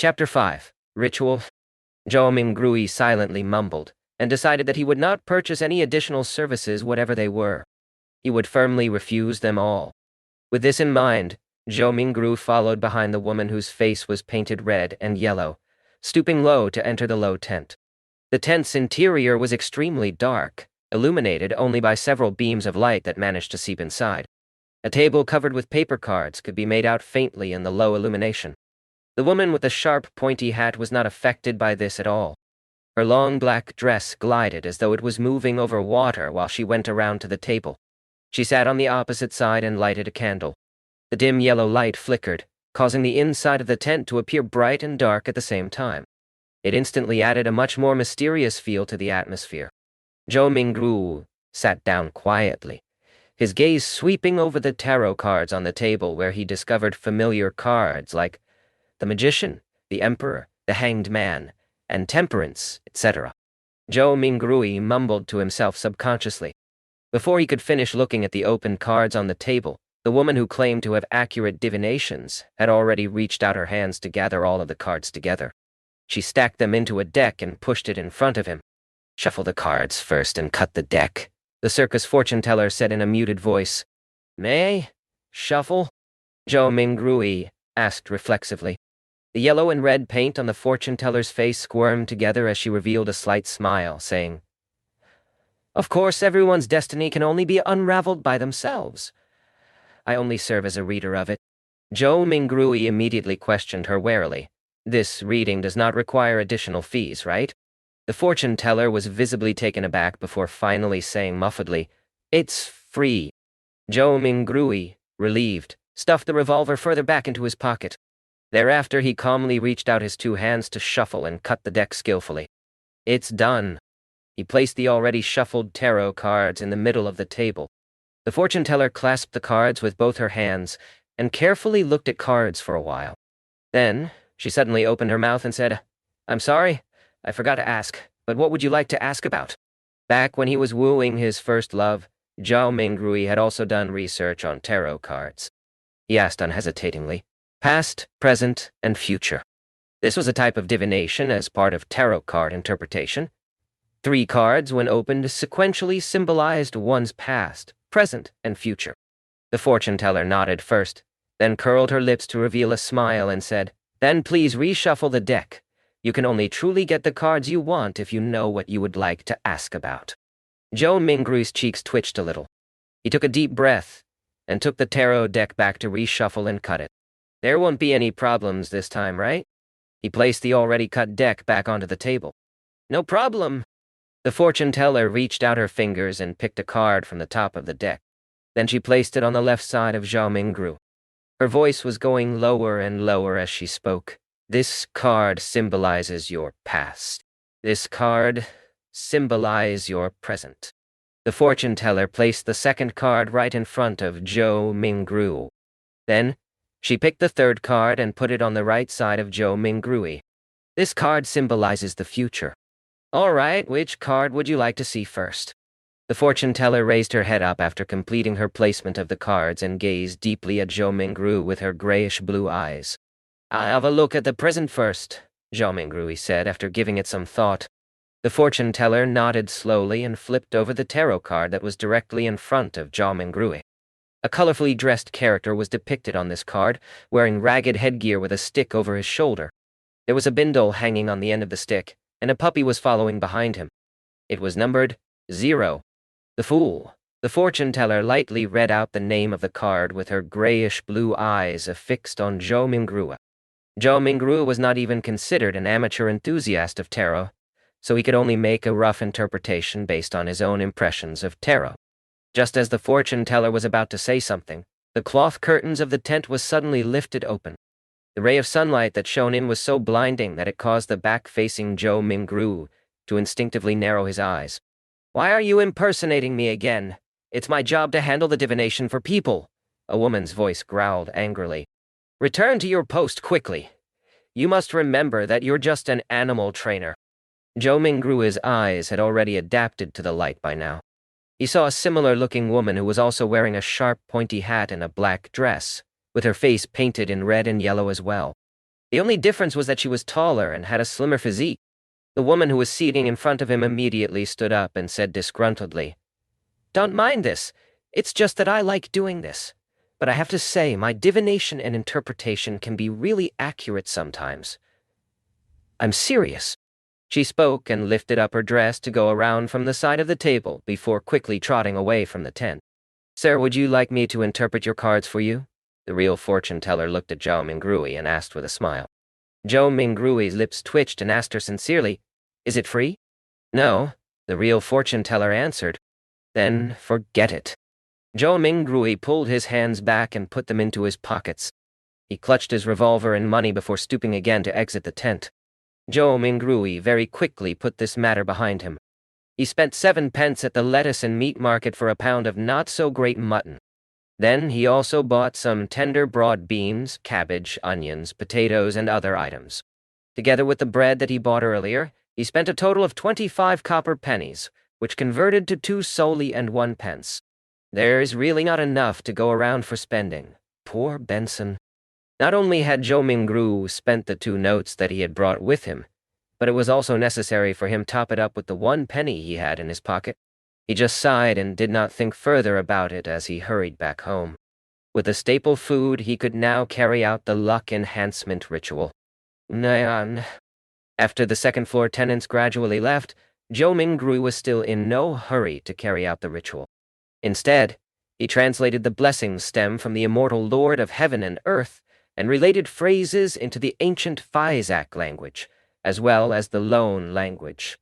Chapter 5. Ritual. Zhao Mingrui silently mumbled, and decided that he would not purchase any additional services whatever they were. He would firmly refuse them all. With this in mind, Zhao Mingru followed behind the woman whose face was painted red and yellow, stooping low to enter the low tent. The tent's interior was extremely dark, illuminated only by several beams of light that managed to seep inside. A table covered with paper cards could be made out faintly in the low illumination. The woman with the sharp, pointy hat was not affected by this at all. Her long black dress glided as though it was moving over water while she went around to the table. She sat on the opposite side and lighted a candle. The dim yellow light flickered, causing the inside of the tent to appear bright and dark at the same time. It instantly added a much more mysterious feel to the atmosphere. Zhao Mingru sat down quietly, his gaze sweeping over the tarot cards on the table where he discovered familiar cards like the Magician, the Emperor, the Hanged Man, and Temperance, etc. Zhao Mingrui mumbled to himself subconsciously. Before he could finish looking at the open cards on the table, the woman who claimed to have accurate divinations had already reached out her hands to gather all of the cards together. She stacked them into a deck and pushed it in front of him. "Shuffle the cards first and cut the deck," the circus fortune-teller said in a muted voice. "May I shuffle?" Zhao Mingrui asked reflexively. The yellow and red paint on the fortune-teller's face squirmed together as she revealed a slight smile, saying, "Of course, everyone's destiny can only be unraveled by themselves. I only serve as a reader of it." Zhao Mingrui immediately questioned her warily. "This reading does not require additional fees, right?" The fortune-teller was visibly taken aback before finally saying muffledly, "It's free." Zhao Mingrui, relieved, stuffed the revolver further back into his pocket. Thereafter he calmly reached out his two hands to shuffle and cut the deck skillfully. "It's done." He placed the already shuffled tarot cards in the middle of the table. The fortune-teller clasped the cards with both her hands and carefully looked at cards for a while. Then, she suddenly opened her mouth and said, "I'm sorry, I forgot to ask, but what would you like to ask about?" Back when he was wooing his first love, Zhao Mingrui had also done research on tarot cards. He asked unhesitatingly, "Past, present, and future." This was a type of divination as part of tarot card interpretation. 3 cards, when opened, sequentially symbolized one's past, present, and future. The fortune-teller nodded first, then curled her lips to reveal a smile and said, "Then please reshuffle the deck. You can only truly get the cards you want if you know what you would like to ask about." Zhao Mingrui's cheeks twitched a little. He took a deep breath and took the tarot deck back to reshuffle and cut it. "There won't be any problems this time, right?" He placed the already cut deck back onto the table. "No problem." The fortune-teller reached out her fingers and picked a card from the top of the deck. Then she placed it on the left side of Zhao Mingru. Her voice was going lower and lower as she spoke. "This card symbolizes your past. This card symbolizes your present." The fortune-teller placed the second card right in front of Zhao Mingru. Then, she picked the third card and put it on the right side of Zhao Mingrui. "This card symbolizes the future." "All right, which card would you like to see first?" The fortune-teller raised her head up after completing her placement of the cards and gazed deeply at Zhao Mingru with her grayish-blue eyes. "I'll have a look at the present first," Zhao Mingrui said after giving it some thought. The fortune-teller nodded slowly and flipped over the tarot card that was directly in front of Zhao Mingrui. A colorfully dressed character was depicted on this card, wearing ragged headgear with a stick over his shoulder. There was a bindle hanging on the end of the stick, and a puppy was following behind him. It was numbered 0. The Fool. The fortune-teller lightly read out the name of the card with her grayish-blue eyes affixed on Zhao Mingru. Zhao Mingru was not even considered an amateur enthusiast of tarot, so he could only make a rough interpretation based on his own impressions of tarot. Just as the fortune-teller was about to say something, the cloth curtains of the tent was suddenly lifted open. The ray of sunlight that shone in was so blinding that it caused the back-facing Zhao Mingru to instinctively narrow his eyes. "Why are you impersonating me again? It's my job to handle the divination for people," a woman's voice growled angrily. "Return to your post quickly. You must remember that you're just an animal trainer." Zhao Mingru's eyes had already adapted to the light by now. He saw a similar-looking woman who was also wearing a sharp, pointy hat and a black dress, with her face painted in red and yellow as well. The only difference was that she was taller and had a slimmer physique. The woman who was seating in front of him immediately stood up and said disgruntledly, "Don't mind this. It's just that I like doing this. But I have to say, my divination and interpretation can be really accurate sometimes. I'm serious." She spoke and lifted up her dress to go around from the side of the table before quickly trotting away from the tent. "Sir, would you like me to interpret your cards for you?" The real fortune teller looked at Zhao Mingrui and asked with a smile. Zhao Mingrui's lips twitched and asked her sincerely, "Is it free?" "No," the real fortune teller answered. "Then forget it." Zhao Mingrui pulled his hands back and put them into his pockets. He clutched his revolver and money before stooping again to exit the tent. Zhao Mingrui very quickly put this matter behind him. He spent 7 pence at the lettuce and meat market for a pound of not-so-great mutton. Then he also bought some tender broad beans, cabbage, onions, potatoes, and other items. Together with the bread that he bought earlier, he spent a total of 25 copper pennies, which converted to 2 soldi and 1 pence. There's really not enough to go around for spending. Poor Benson. Not only had Zhou Mingru spent the 2 notes that he had brought with him, but it was also necessary for him to top it up with the 1 penny he had in his pocket. He just sighed and did not think further about it as he hurried back home. With the staple food, he could now carry out the luck enhancement ritual. Nyan. After the second-floor tenants gradually left, Zhou Mingru was still in no hurry to carry out the ritual. Instead, he translated the blessings stem from the immortal Lord of Heaven and Earth and related phrases into the ancient Faizak language, as well as the Lone language.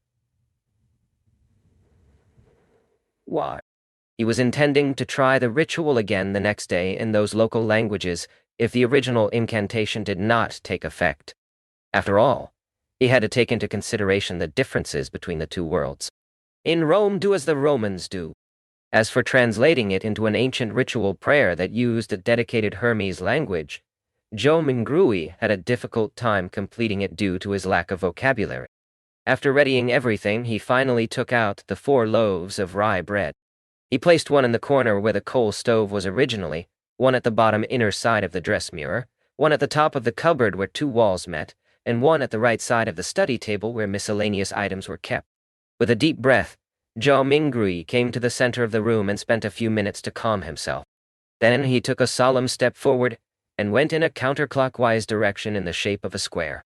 Why? He was intending to try the ritual again the next day in those local languages if the original incantation did not take effect. After all, he had to take into consideration the differences between the 2 worlds. In Rome, do as the Romans do. As for translating it into an ancient ritual prayer that used a dedicated Hermes language, Zhou Mingrui had a difficult time completing it due to his lack of vocabulary. After readying everything, he finally took out the 4 loaves of rye bread. He placed one in the corner where the coal stove was originally, one at the bottom inner side of the dress mirror, one at the top of the cupboard where 2 walls met, and one at the right side of the study table where miscellaneous items were kept. With a deep breath, Zhao Mingrui came to the center of the room and spent a few minutes to calm himself. Then he took a solemn step forward and went in a counterclockwise direction in the shape of a square.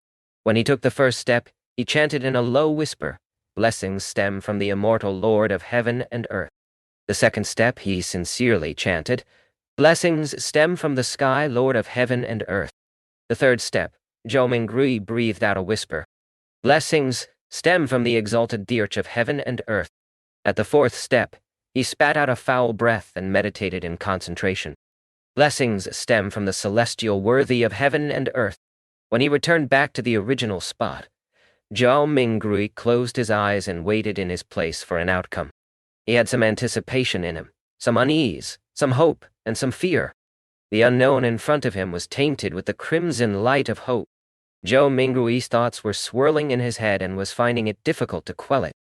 When he took the first step, he chanted in a low whisper, "Blessings stem from the immortal Lord of Heaven and Earth." The second step, he sincerely chanted, "Blessings stem from the sky Lord of Heaven and Earth." The third step, Zhou Mingrui breathed out a whisper, "Blessings stem from the exalted Dirch of Heaven and Earth." At the fourth step, he spat out a foul breath and meditated in concentration. "Blessings stem from the celestial worthy of heaven and earth." When he returned back to the original spot, Zhao Mingrui closed his eyes and waited in his place for an outcome. He had some anticipation in him, some unease, some hope, and some fear. The unknown in front of him was tainted with the crimson light of hope. Zhao Mingrui's thoughts were swirling in his head and was finding it difficult to quell it.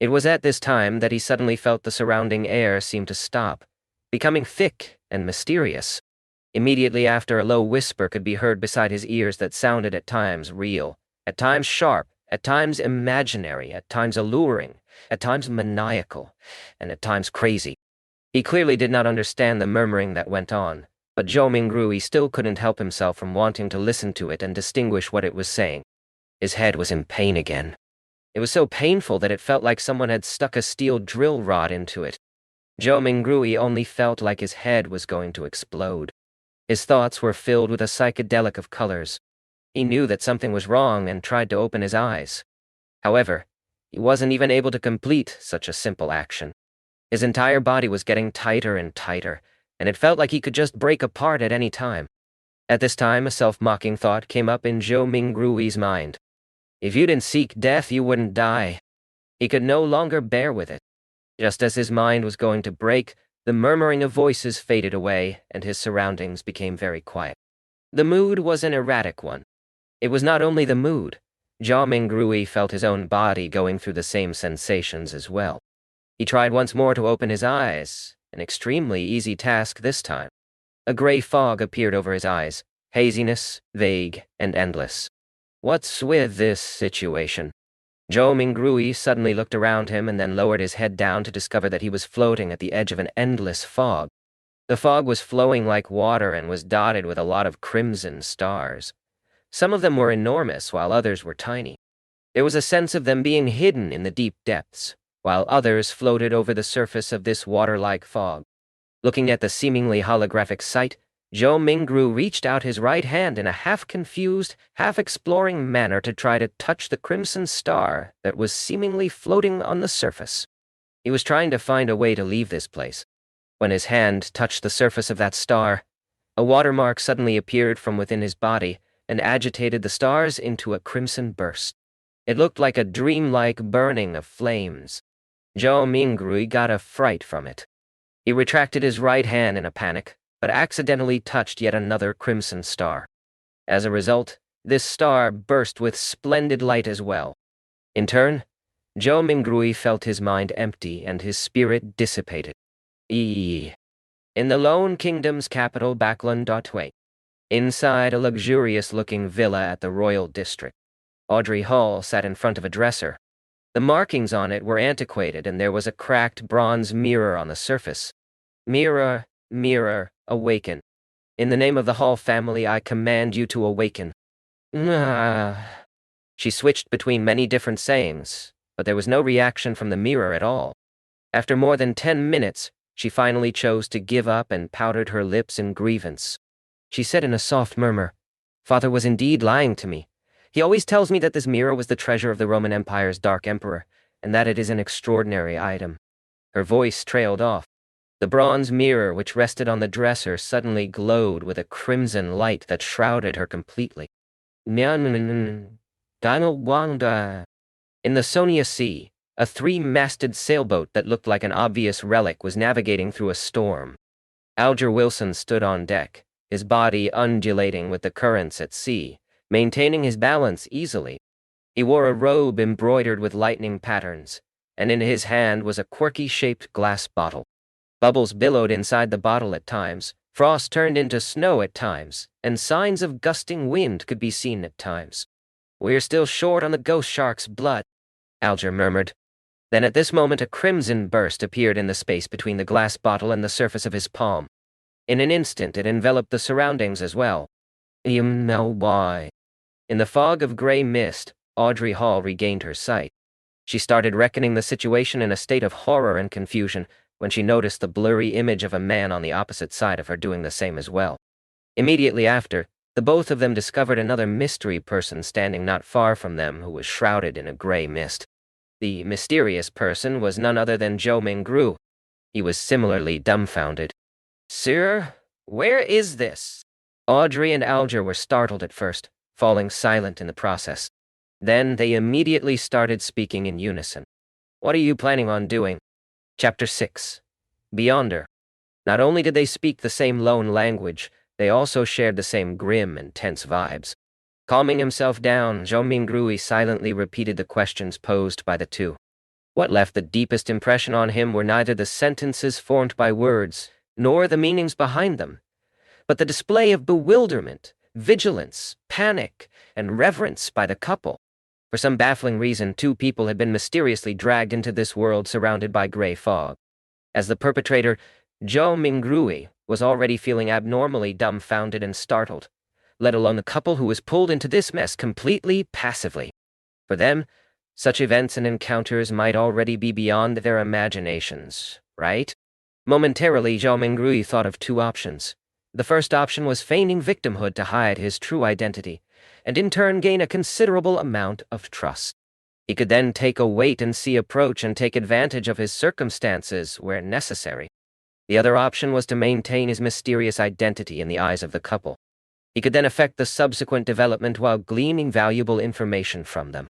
It was at this time that he suddenly felt the surrounding air seem to stop, becoming thick and mysterious. Immediately after, a low whisper could be heard beside his ears that sounded at times real, at times sharp, at times imaginary, at times alluring, at times maniacal, and at times crazy. He clearly did not understand the murmuring that went on, but Zhou Mingrui still couldn't help himself from wanting to listen to it and distinguish what it was saying. His head was in pain again. It was so painful that it felt like someone had stuck a steel drill rod into it. Zhou Mingrui only felt like his head was going to explode. His thoughts were filled with a psychedelic of colors. He knew that something was wrong and tried to open his eyes. However, he wasn't even able to complete such a simple action. His entire body was getting tighter and tighter, and it felt like he could just break apart at any time. At this time, a self-mocking thought came up in Zhou Mingrui's mind. If you didn't seek death, you wouldn't die. He could no longer bear with it. Just as his mind was going to break, the murmuring of voices faded away, and his surroundings became very quiet. The mood was an erratic one. It was not only the mood. Zhao Mingrui felt his own body going through the same sensations as well. He tried once more to open his eyes, an extremely easy task this time. A gray fog appeared over his eyes, haziness, vague, and endless. What's with this situation? Joe Mingrui suddenly looked around him and then lowered his head down to discover that he was floating at the edge of an endless fog. The fog was flowing like water and was dotted with a lot of crimson stars. Some of them were enormous, while others were tiny. There was a sense of them being hidden in the deep depths, while others floated over the surface of this water-like fog. Looking at the seemingly holographic sight, Joe Mingru reached out his right hand in a half-confused, half-exploring manner to try to touch the crimson star that was seemingly floating on the surface. He was trying to find a way to leave this place. When his hand touched the surface of that star, a watermark suddenly appeared from within his body and agitated the stars into a crimson burst. It looked like a dreamlike burning of flames. Joe Mingrui got a fright from it. He retracted his right hand in a panic, but accidentally touched yet another crimson star. As a result, this star burst with splendid light as well. In turn, Joe Mingrui felt his mind empty and his spirit dissipated. In the Lone Kingdom's capital, Backland. Inside a luxurious-looking villa at the Royal District, Audrey Hall sat in front of a dresser. The markings on it were antiquated, and there was a cracked bronze mirror on the surface. Mirror, mirror, awaken. In the name of the Hall family, I command you to awaken. She switched between many different sayings, but there was no reaction from the mirror at all. After more than 10 minutes, she finally chose to give up and pouted her lips in grievance. She said in a soft murmur, "Father was indeed lying to me. He always tells me that this mirror was the treasure of the Roman Empire's Dark Emperor, and that it is an extraordinary item." Her voice trailed off. The bronze mirror which rested on the dresser suddenly glowed with a crimson light that shrouded her completely. In the Sonia Sea, a 3-masted sailboat that looked like an obvious relic was navigating through a storm. Alger Wilson stood on deck, his body undulating with the currents at sea, maintaining his balance easily. He wore a robe embroidered with lightning patterns, and in his hand was a quirky-shaped glass bottle. Bubbles billowed inside the bottle at times, frost turned into snow at times, and signs of gusting wind could be seen at times. "We're still short on the ghost shark's blood," Alger murmured. Then at this moment a crimson burst appeared in the space between the glass bottle and the surface of his palm. In an instant it enveloped the surroundings as well. You know why. In the fog of gray mist, Audrey Hall regained her sight. She started reckoning the situation in a state of horror and confusion when she noticed the blurry image of a man on the opposite side of her doing the same as well. Immediately after, the both of them discovered another mystery person standing not far from them who was shrouded in a gray mist. The mysterious person was none other than Joe Mingru. He was similarly dumbfounded. "Sir, where is this?" Audrey and Alger were startled at first, falling silent in the process. Then they immediately started speaking in unison. "What are you planning on doing?" Chapter 6. Beyonder. Not only did they speak the same lone language, they also shared the same grim and tense vibes. Calming himself down, Joe Mingrui silently repeated the questions posed by the two. What left the deepest impression on him were neither the sentences formed by words, nor the meanings behind them, but the display of bewilderment, vigilance, panic, and reverence by the couple. For some baffling reason, two people had been mysteriously dragged into this world surrounded by gray fog. As the perpetrator, Joe Mingrui was already feeling abnormally dumbfounded and startled, let alone the couple who was pulled into this mess completely passively. For them, such events and encounters might already be beyond their imaginations, right? Momentarily, Joe Mingrui thought of two options. The first option was feigning victimhood to hide his true identity, and in turn gain a considerable amount of trust. He could then take a wait-and-see approach and take advantage of his circumstances where necessary. The other option was to maintain his mysterious identity in the eyes of the couple. He could then effect the subsequent development while gleaning valuable information from them.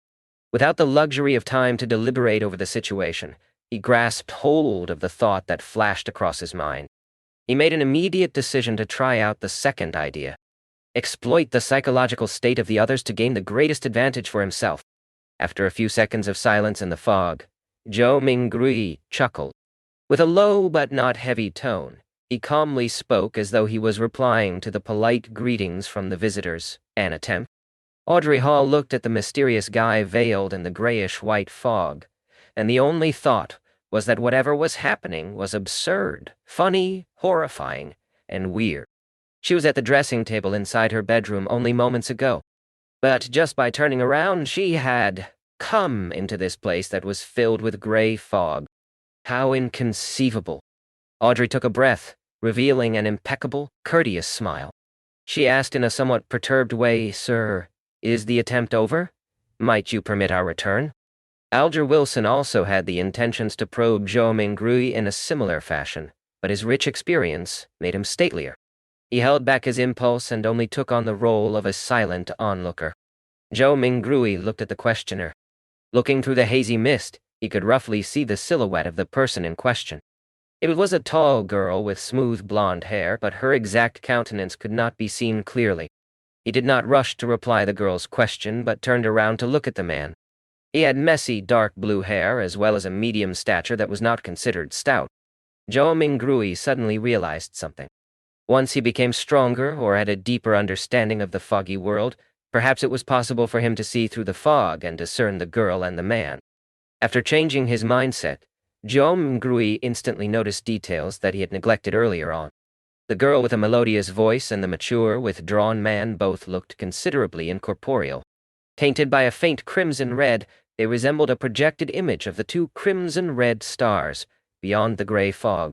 Without the luxury of time to deliberate over the situation, he grasped hold of the thought that flashed across his mind. He made an immediate decision to try out the second idea. Exploit the psychological state of the others to gain the greatest advantage for himself. After a few seconds of silence in the fog, Joe Mingrui chuckled. With a low but not heavy tone, He calmly spoke as though he was replying to the polite greetings from the visitors. An attempt. Audrey Hall looked at the mysterious guy veiled in the grayish-white fog, and the only thought was that whatever was happening was absurd, funny, horrifying, and weird. She was at the dressing table inside her bedroom only moments ago, but just by turning around, she had come into this place that was filled with gray fog. How inconceivable. Audrey took a breath, revealing an impeccable, courteous smile. She asked in a somewhat perturbed way, "Sir, is the attempt over? Might you permit our return?" Alger Wilson also had the intentions to probe Zhou Mingrui in a similar fashion, but his rich experience made him statelier. He held back his impulse and only took on the role of a silent onlooker. Zhou Mingrui looked at the questioner. Looking through the hazy mist, he could roughly see the silhouette of the person in question. It was a tall girl with smooth blonde hair, but her exact countenance could not be seen clearly. He did not rush to reply the girl's question, but turned around to look at the man. He had messy, dark blue hair, as well as a medium stature that was not considered stout. Zhou Mingrui suddenly realized something. Once he became stronger or had a deeper understanding of the foggy world, perhaps it was possible for him to see through the fog and discern the girl and the man. After changing his mindset, Zhou Mingrui instantly noticed details that he had neglected earlier on. The girl with a melodious voice and the mature, withdrawn man both looked considerably incorporeal. Tainted by a faint crimson-red, they resembled a projected image of the two crimson-red stars beyond the gray fog.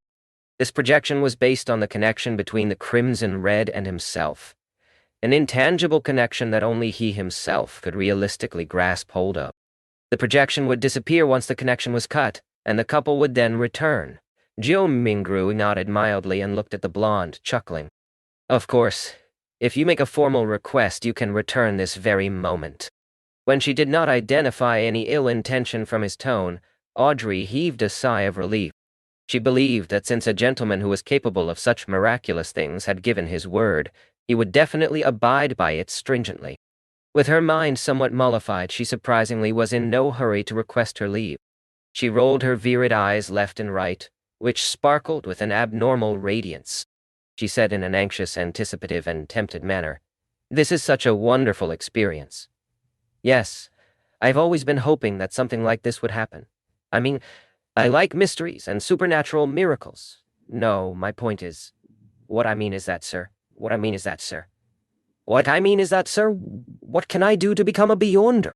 This projection was based on the connection between the crimson-red and himself, an intangible connection that only he himself could realistically grasp hold of. The projection would disappear once the connection was cut, and the couple would then return. Zhou Mingrui nodded mildly and looked at the blonde, chuckling. "Of course, if you make a formal request, you can return this very moment." When she did not identify any ill intention from his tone, Audrey heaved a sigh of relief. She believed that since a gentleman who was capable of such miraculous things had given his word, he would definitely abide by it stringently. With her mind somewhat mollified, she surprisingly was in no hurry to request her leave. She rolled her virid eyes left and right, which sparkled with an abnormal radiance. She said in an anxious, anticipative, and tempted manner, "This is such a wonderful experience. Yes, I've always been hoping that something like this would happen. I mean, I like mysteries and supernatural miracles. No, my point is, what I mean is that, sir, what I mean is that, sir, what can I do to become a beyonder?"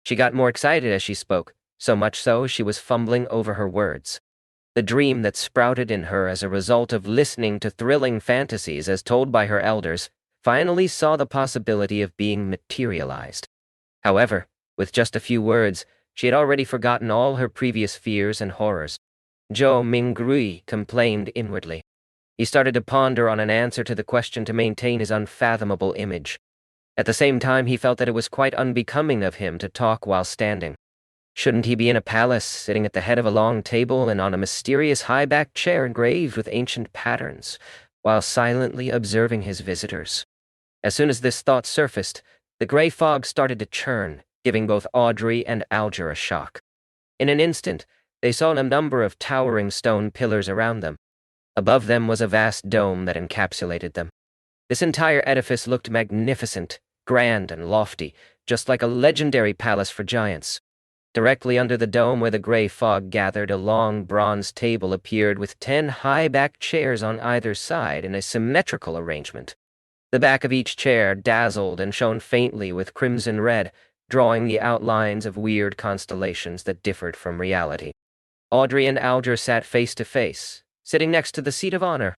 She got more excited as she spoke, so much so she was fumbling over her words. The dream that sprouted in her as a result of listening to thrilling fantasies as told by her elders finally saw the possibility of being materialized. However, with just a few words, she had already forgotten all her previous fears and horrors. Zhou Mingrui complained inwardly. He started to ponder on an answer to the question to maintain his unfathomable image. At the same time, he felt that it was quite unbecoming of him to talk while standing. Shouldn't he be in a palace, sitting at the head of a long table and on a mysterious high-backed chair engraved with ancient patterns, while silently observing his visitors? As soon as this thought surfaced, the gray fog started to churn, giving both Audrey and Alger a shock. In an instant, they saw a number of towering stone pillars around them. Above them was a vast dome that encapsulated them. This entire edifice looked magnificent, grand, and lofty, just like a legendary palace for giants. Directly under the dome where the gray fog gathered, a long bronze table appeared with 10 high-backed chairs on either side in a symmetrical arrangement. The back of each chair dazzled and shone faintly with crimson red, drawing the outlines of weird constellations that differed from reality. Audrey and Alger sat face to face, sitting next to the seat of honor.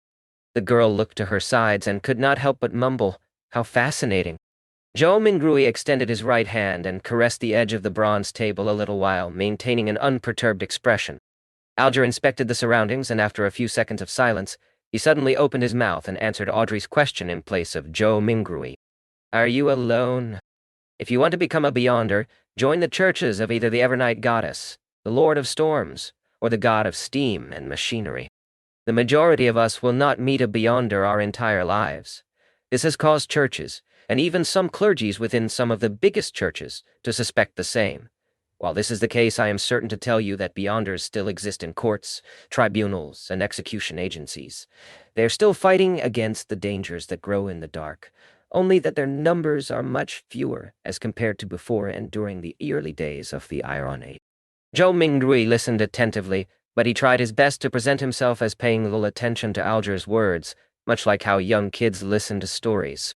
The girl looked to her sides and could not help but mumble, "How fascinating." Zhou Mingrui extended his right hand and caressed the edge of the bronze table a little while, maintaining an unperturbed expression. Alger inspected the surroundings, and after a few seconds of silence, he suddenly opened his mouth and answered Audrey's question in place of Zhou Mingrui. "Are you alone? If you want to become a beyonder, join the churches of either the Evernight Goddess, the Lord of Storms, or the God of Steam and Machinery. The majority of us will not meet a beyonder our entire lives. This has caused churches, and even some clergies within some of the biggest churches, to suspect the same. While this is the case, I am certain to tell you that Beyonders still exist in courts, tribunals, and execution agencies. They are still fighting against the dangers that grow in the dark, only that their numbers are much fewer as compared to before and during the early days of the Iron Age. Zhou Mingrui listened attentively, but he tried his best to present himself as paying little attention to Alger's words, much like how young kids listen to stories.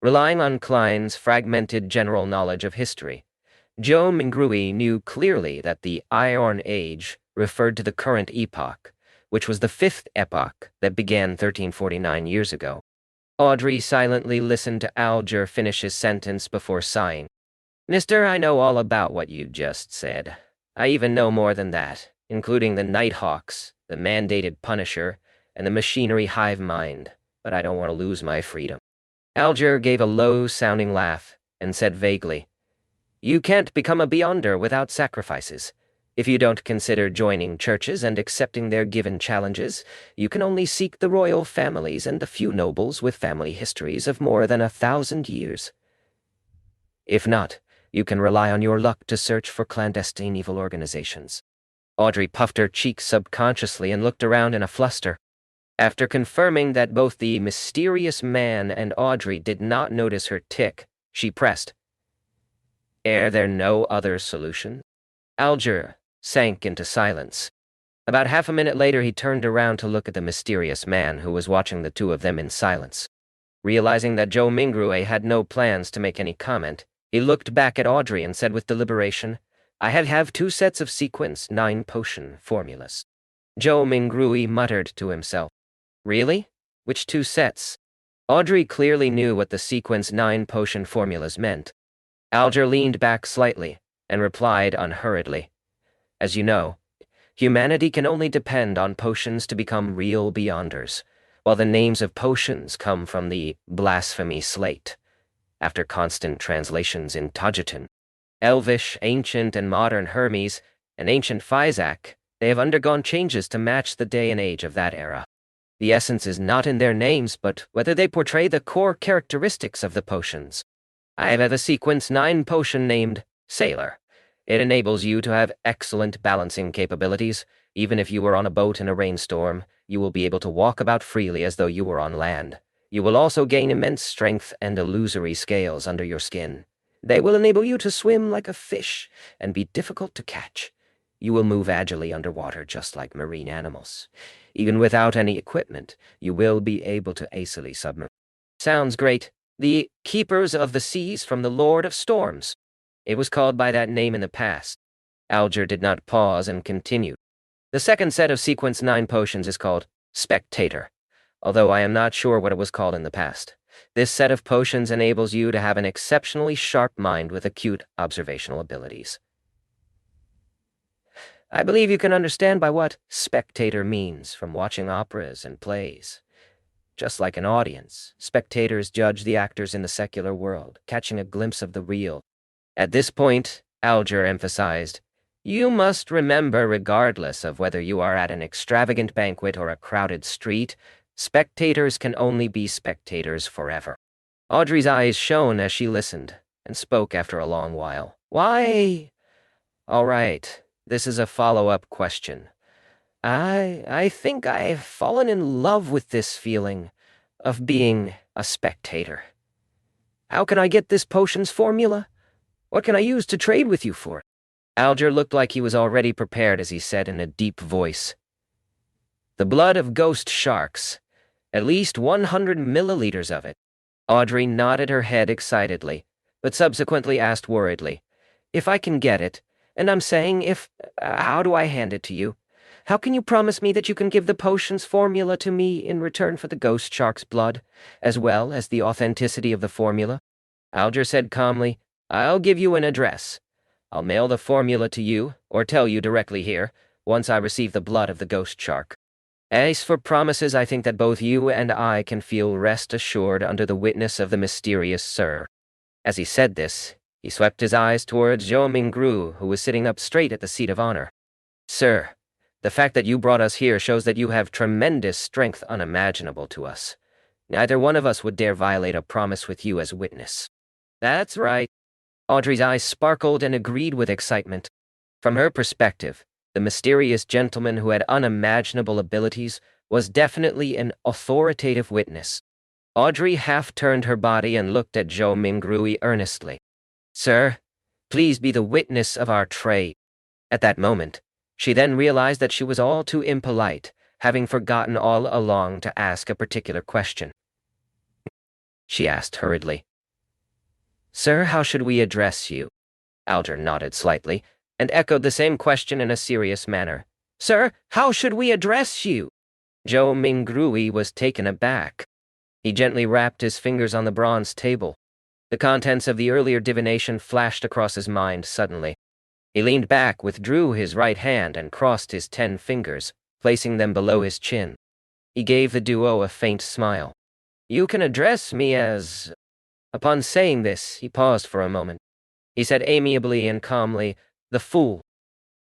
Relying on Klein's fragmented general knowledge of history, Zhou Mingrui knew clearly that the Iron Age referred to the current epoch, which was the fifth epoch that began 1349 years ago. Audrey silently listened to Alger finish his sentence before sighing. "Mister, I know all about what you just said. I even know more than that, including the Nighthawks, the mandated Punisher, and the machinery hive mind, but I don't want to lose my freedom." Alger gave a low-sounding laugh and said vaguely, "You can't become a Beyonder without sacrifices. If you don't consider joining churches and accepting their given challenges, you can only seek the royal families and the few nobles with family histories of more than 1,000 years. If not, you can rely on your luck to search for clandestine evil organizations." Audrey puffed her cheeks subconsciously and looked around in a fluster. After confirming that both the mysterious man and Audrey did not notice her tick, she pressed, "Are there no other solution?" Alger sank into silence. About half a minute later, he turned around to look at the mysterious man who was watching the two of them in silence. Realizing that Zhou Mingrui had no plans to make any comment, he looked back at Audrey and said with deliberation, "I have 2 sets of sequence 9 potion formulas." Zhou Mingrui muttered to himself, "Really? Which 2 sets?" Audrey clearly knew what the sequence 9 potion formulas meant. Alger leaned back slightly and replied unhurriedly, "As you know, humanity can only depend on potions to become real Beyonders, while the names of potions come from the blasphemy slate. After constant translations in Tajitan, Elvish, Ancient, and Modern Hermes, and Ancient Phizak, they have undergone changes to match the day and age of that era. The essence is not in their names, but whether they portray the core characteristics of the potions. I have a sequence 9 potion named Sailor. It enables you to have excellent balancing capabilities. Even if you were on a boat in a rainstorm, you will be able to walk about freely as though you were on land. You will also gain immense strength and illusory scales under your skin. They will enable you to swim like a fish and be difficult to catch. You will move agilely underwater just like marine animals. Even without any equipment, you will be able to easily submerge." "Sounds great. The Keepers of the Seas from the Lord of Storms. It was called by that name in the past." Alger did not pause and continued. "The second set of sequence 9 potions is called Spectator, although I am not sure what it was called in the past. This set of potions enables you to have an exceptionally sharp mind with acute observational abilities." I believe you can understand by what spectator means from watching operas and plays. Just like an audience, spectators judge the actors in the secular world, catching a glimpse of the real. At this point, Alger emphasized, "You must remember, regardless of whether you are at an extravagant banquet or a crowded street, spectators can only be spectators forever." Audrey's eyes shone as she listened, and spoke after a long while. "Why? All right, this is a follow-up question. I think I've fallen in love with this feeling of being a spectator. How can I get this potion's formula? What can I use to trade with you for?" Alger looked like he was already prepared as he said in a deep voice, "The blood of ghost sharks. At least 100 milliliters of it." Audrey nodded her head excitedly, but subsequently asked worriedly, "If I can get it, and I'm saying how do I hand it to you? How can you promise me that you can give the potion's formula to me in return for the ghost shark's blood, as well as the authenticity of the formula?" Alger said calmly, "I'll give you an address. I'll mail the formula to you, or tell you directly here, once I receive the blood of the ghost shark. As for promises, I think that both you and I can feel rest assured under the witness of the mysterious Sir." As he said this, he swept his eyes towards Zhou Mingrui, who was sitting up straight at the seat of honor. "Sir, the fact that you brought us here shows that you have tremendous strength unimaginable to us. Neither one of us would dare violate a promise with you as witness." "That's right." Audrey's eyes sparkled and agreed with excitement. From her perspective, the mysterious gentleman who had unimaginable abilities was definitely an authoritative witness. Audrey half turned her body and looked at Zhou Mingrui earnestly. "Sir, please be the witness of our trade." At that moment, she then realized that she was all too impolite, having forgotten all along to ask a particular question. She asked hurriedly, "Sir, how should we address you?" Alger nodded slightly, and echoed the same question in a serious manner. "Sir, how should we address you?" Zhou Mingrui was taken aback. He gently rapped his fingers on the bronze table. The contents of the earlier divination flashed across his mind suddenly. He leaned back, withdrew his right hand, and crossed his 10 fingers, placing them below his chin. He gave the duo a faint smile. "You can address me as—" Upon saying this, he paused for a moment. He said amiably and calmly, "The fool."